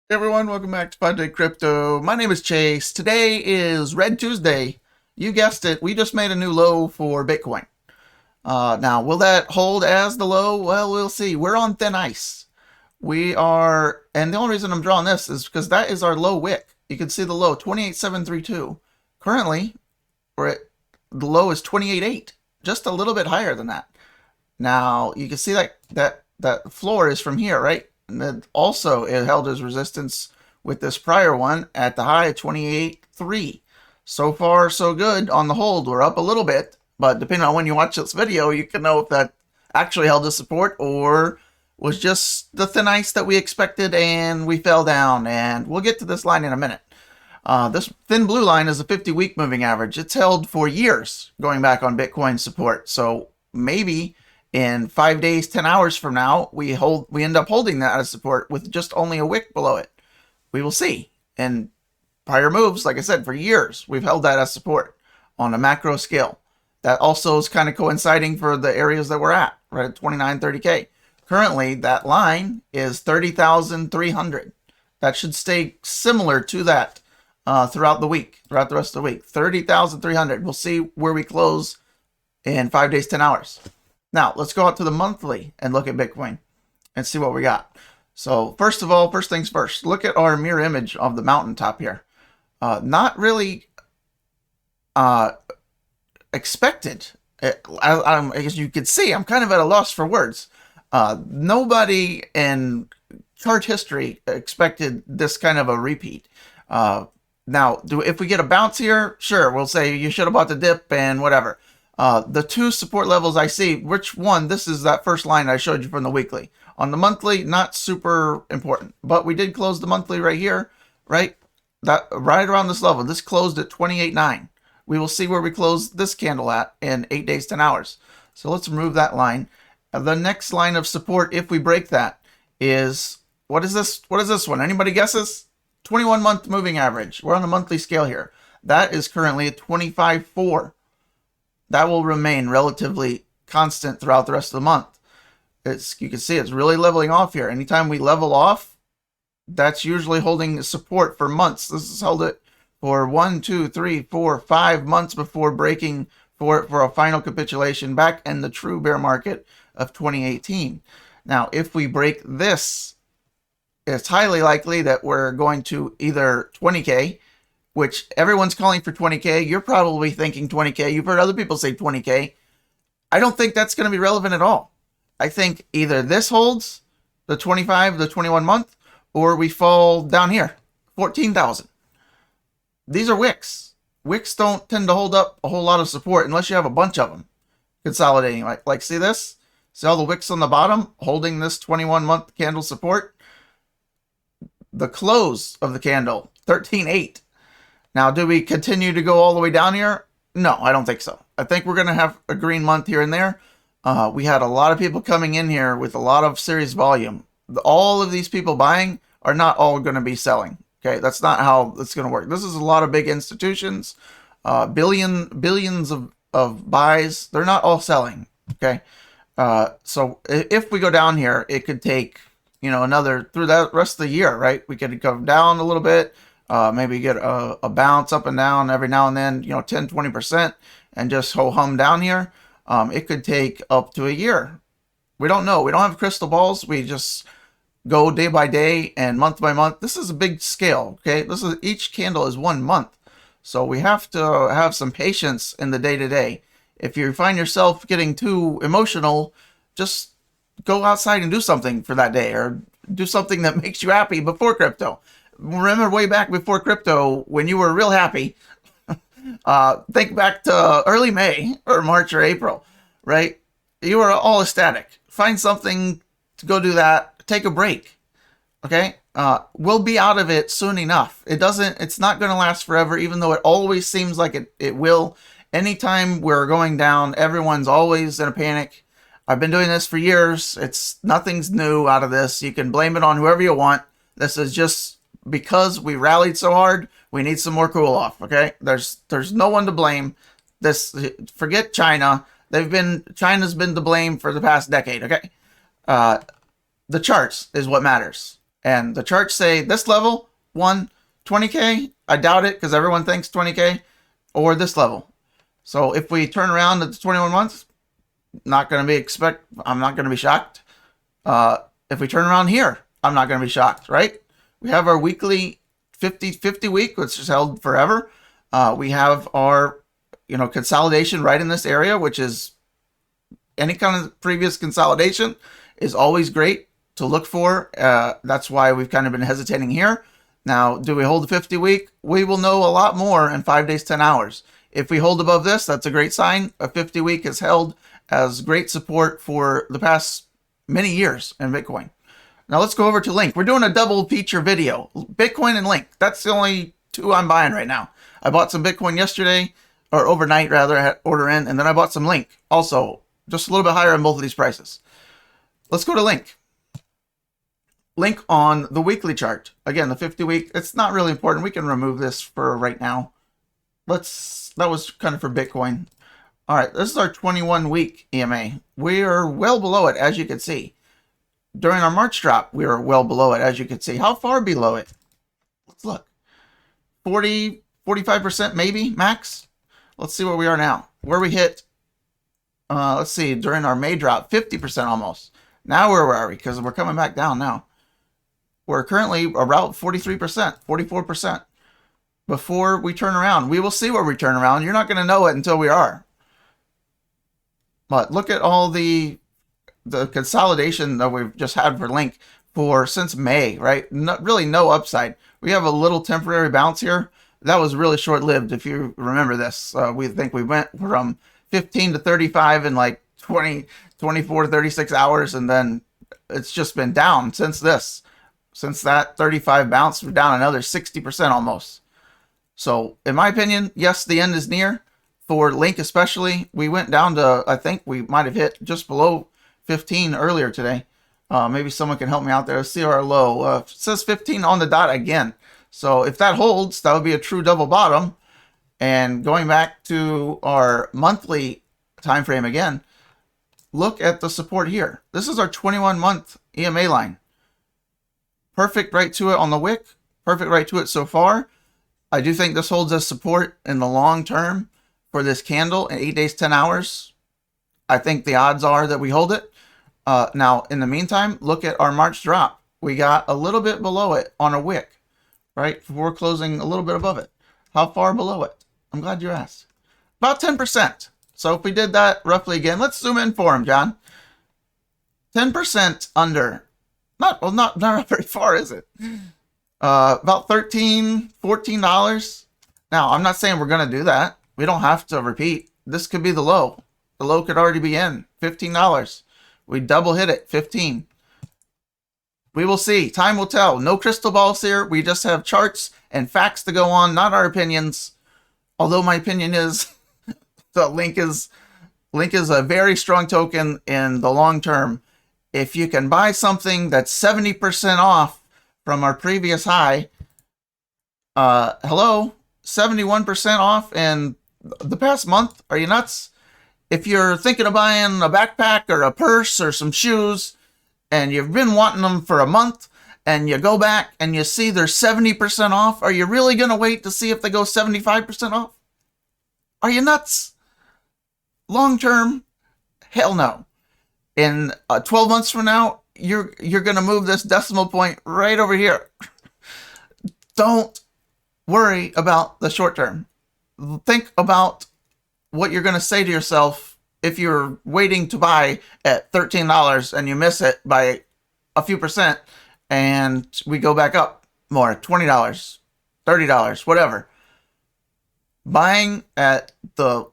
Hey everyone, welcome back to 5 Day Crypto. My name is Chase. Today is Red Tuesday. You guessed it, we just made a new low for Bitcoin. Now, will that hold as the low? Well, we'll see. We're on thin ice. We are, and the only reason I'm drawing this is because that is our low wick. You can see the low, 28,732. Currently, the low is 28,8, just a little bit higher than that. Now, you can see that floor is from here, right? And then also it held as resistance with this prior one at the high of 28.3. So far, so good on the hold. We're up a little bit, but depending on when you watch this video, you can know if that actually held as support or was just the thin ice that we expected and we fell down. And we'll get to this line in a minute. This thin blue line is a 50-week moving average. It's held for years going back on Bitcoin support. So maybe in 5 days, 10 hours from now, we end up holding that as support with just only a wick below it. We will see. And prior moves, like I said, for years, we've held that as support on a macro scale. That also is kind of coinciding for the areas that we're at, right at 29, 30K. Currently, that line is 30,300. That should stay similar to that throughout the week, throughout the rest of the week. 30,300. We'll see where we close in 5 days, 10 hours. Now, let's go out to the monthly and look at Bitcoin and see what we got. So first of all, first things first, look at our mirror image of the mountaintop here. Not really expected. As you can see, I'm kind of at a loss for words. Nobody in chart history expected this kind of a repeat. Now, if we get a bounce here, sure, we'll say you should have bought the dip and whatever. The two support levels I see, which one? This is that first line I showed you from the weekly. On the monthly, not super important, but we did close the monthly right here, right? That right around this level. This closed at 28.9. We will see where we close this candle at in 8 days, 10 hours. So let's remove that line. The next line of support, if we break that, is what is this? What is this one? Anybody guesses? 21-month moving average. We're on the monthly scale here. That is currently at 25.4. That will remain relatively constant throughout the rest of the month. You can see it's really leveling off here. Anytime we level off, that's usually holding support for months. This has held it for 1, 2, 3, 4, 5 months before breaking for a final capitulation back in the true bear market of 2018. Now, if we break this, it's highly likely that we're going to either 20K, which everyone's calling for 20K. You're probably thinking 20K. You've heard other people say 20K. I don't think that's going to be relevant at all. I think either this holds, the 25, the 21 month, or we fall down here, 14,000. These are wicks. Wicks don't tend to hold up a whole lot of support unless you have a bunch of them consolidating. Like see this? See all the wicks on the bottom holding this 21-month candle support? The close of the candle, 13.8. Now, do we continue to go all the way down here? No, I don't think so. I think we're going to have a green month here and there. We had a lot of people coming in here with a lot of serious volume. All of these people buying are not all going to be selling. Okay, that's not how it's going to work. This is a lot of big institutions, billions of buys. They're not all selling. Okay, so if we go down here, it could take another through that rest of the year, right? We could go down a little bit. Maybe get a bounce up and down every now and then, 10, 20%, and just ho-hum down here. It could take up to a year. We don't know. We don't have crystal balls. We just go day by day and month by month. This is a big scale, okay? Each candle is 1 month. So we have to have some patience in the day-to-day. If you find yourself getting too emotional, just go outside and do something for that day, or do something that makes you happy before crypto. Remember way back before crypto when you were real happy. Think back to early May or March or April, right? You were all ecstatic. Find something to go do that. Take a break, okay? We'll be out of it soon enough. It's not going to last forever, even though it always seems like it will. Anytime we're going down, everyone's always in a panic. I've been doing this for years. Nothing's new out of this. You can blame it on whoever you want. This is just because we rallied so hard, we need some more cool off. Okay, there's no one to blame. Forget China. China's been to blame for the past decade. Okay, the charts is what matters. And the charts say this level, 20K. I doubt it because everyone thinks 20K, or this level. So if we turn around at the 21 months, I'm not going to be shocked. If we turn around here, I'm not going to be shocked, right? We have our weekly 50 week, which is held forever. We have our, consolidation right in this area, which is any kind of previous consolidation is always great to look for. That's why we've kind of been hesitating here. Now, do we hold the 50 week? We will know a lot more in 5 days, 10 hours. If we hold above this, that's a great sign. A 50 week is held as great support for the past many years in Bitcoin. Now let's go over to Link. We're doing a double feature video. Bitcoin and Link. That's the only two I'm buying right now. I bought some Bitcoin yesterday, or overnight rather, I had order in, and then I bought some Link. Also, just a little bit higher on both of these prices. Let's go to Link. Link on the weekly chart. Again, the 50 week, it's not really important. We can remove this for right now. That was kind of for Bitcoin. All right, this is our 21 week EMA. We are well below it, as you can see. During our March drop, we were well below it, as you can see. How far below it? Let's look. 40, 45% maybe, max. Let's see where we are now. Where we hit, let's see, during our May drop, 50% almost. Now where are we? Because we're coming back down now. We're currently around 43%, 44%. Before we turn around, we will see where we turn around. You're not going to know it until we are. But look at all the consolidation that we've just had for Link since May, right? Really no upside. We have a little temporary bounce here. That was really short-lived, if you remember this. We think we went from 15 to 35 in like 24 to 36 hours, and then it's just been down since this. Since that 35 bounce, we're down another 60% almost. So, in my opinion, yes, the end is near. For Link especially, we went down to, I think we might have hit just below 15 earlier today. Maybe someone can help me out there. Let's see our low. It says 15 on the dot again. So if that holds, that would be a true double bottom. And going back to our monthly time frame again, look at the support here. This is our 21-month EMA line. Perfect right to it on the wick. Perfect right to it so far. I do think this holds as support in the long term for this candle in 8 days, 10 hours. I think the odds are that we hold it. Now, in the meantime, look at our March drop. We got a little bit below it on a wick, right? Before closing a little bit above it. How far below it? I'm glad you asked. About 10%. So if we did that roughly again, let's zoom in for him, John. 10% under. Not very far, is it? About $13, $14. Now, I'm not saying we're going to do that. We don't have to repeat. This could be the low. The low could already be in. $15. We double hit it. 15. We will see. Time will tell. No crystal balls here. We just have charts and facts to go on, not our opinions. Although my opinion is the Link is a very strong token in the long term. If you can buy something that's 70% off from our previous high, hello, 71% off in the past month. Are you nuts? If you're thinking of buying a backpack or a purse or some shoes, and you've been wanting them for a month, and you go back and you see they're 70% off, are you really going to wait to see if they go 75% off? Are you nuts? Long term, hell no. In 12 months from now, you're going to move this decimal point right over here. Don't worry about the short term. Think about what you're going to say to yourself if you're waiting to buy at $13 and you miss it by a few percent and we go back up more, $20, $30, whatever. Buying at the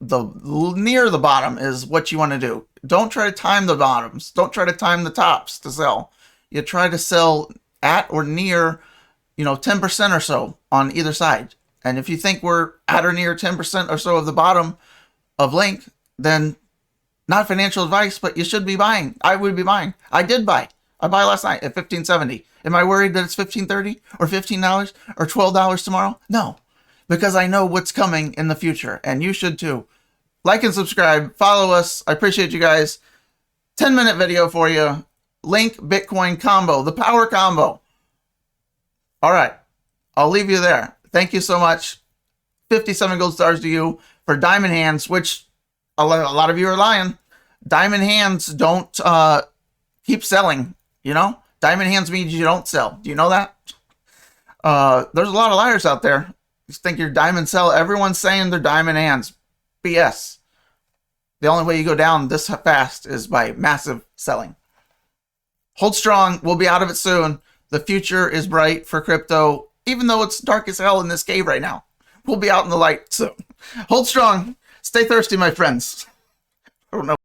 near the bottom is what you want to do. Don't try to time the bottoms. Don't try to time the tops to sell. You try to sell at or near, 10% or so on either side. And if you think we're at or near 10% or so of the bottom of Link, then not financial advice, but you should be buying. I would be buying. I did buy. I buy last night at $15.70. Am I worried that it's $15.30 or $15 or $12 tomorrow? No, because I know what's coming in the future, and you should too. Like and subscribe. Follow us. I appreciate you guys. 10-minute video for you. Link Bitcoin combo, the power combo. All right, I'll leave you there. Thank you so much. 57 gold stars to you for diamond hands, which a lot of you are lying. Diamond hands don't keep selling, you know? Diamond hands means you don't sell. Do you know that? There's a lot of liars out there. You think you're diamond sell. Everyone's saying they're diamond hands. BS. The only way you go down this fast is by massive selling. Hold strong. We'll be out of it soon. The future is bright for crypto, even though it's dark as hell in this cave right now. We'll be out in the light soon. Hold strong. Stay thirsty, my friends. I don't know.